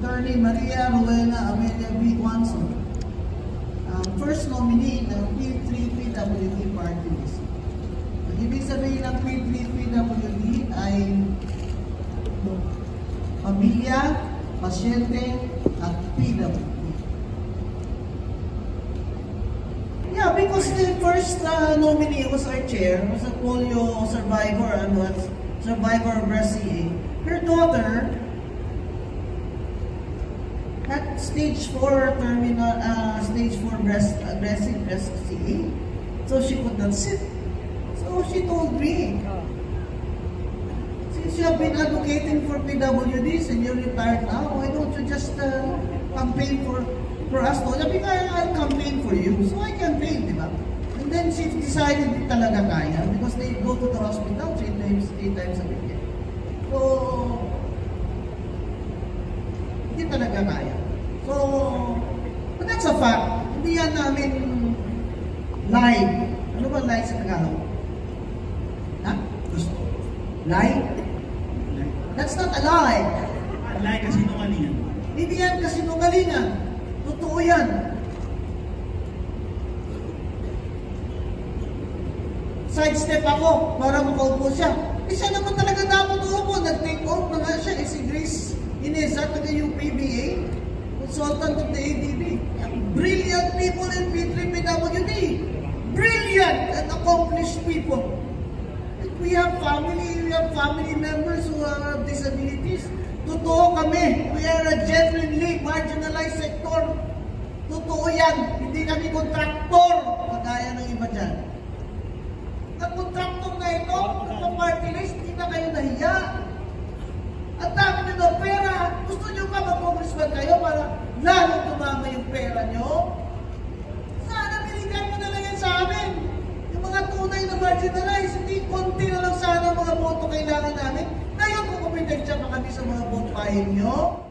Attorney Maria Rowena Amelia B. Quanson, ang first nominee ng P3 PWD Party List. Ang ibig sabihin ng P3 PWD ay pamilya, pasyente, at PWD. Yeah, because the first nominee was our chair, was a polio survivor and was survivor of breast CA. Her daughter had stage 4 terminal, stage 4 breast CA, so she could not sit. So she told me, since you have been advocating for PWDs and you're retired now, why don't you just campaign for us? No, sabi nga, I'll campaign for you. So I campaigned, di ba? And then she decided di talaga kaya because they go to the hospital 8 times a week. So, hindi talaga kaya. So, but that's a fact. Hindi yan namin live. Ano ba live sa Tagalog? Ha? Gusto. Lie? That's not a lie. Lie kasi nungalingan. Hindi yan kasi nungalingan. Totoo yan. Sidestep ako para makaupo siya. Eh siya naman talaga dapat uupo. Nag-take off na nga siya. Eh si Grace Inesa, taga-UPBA, consultant of the ADB. Brilliant people in P3 PWD. Brilliant and accomplished people. We have family members who have disabilities. Totoo kami. We are a genuinely marginalized sector. Totoo yan. Hindi kami kontraktor. Kagaya ng iba dyan. Ang kontraktor na ito, ang party list, hindi na kayo nahiya. Ang dami nyo ng pera. Gusto nyo ka mag-congressman kayo para lalong tumama yung pera nyo? Sana binigyan nyo na lang yan sa amin. Yung mga tunay na marginalized, hindi konti na lang sana mga boto kailangan namin. Ngayon, kung kumintensya pa kami sa mga vote buying nyo,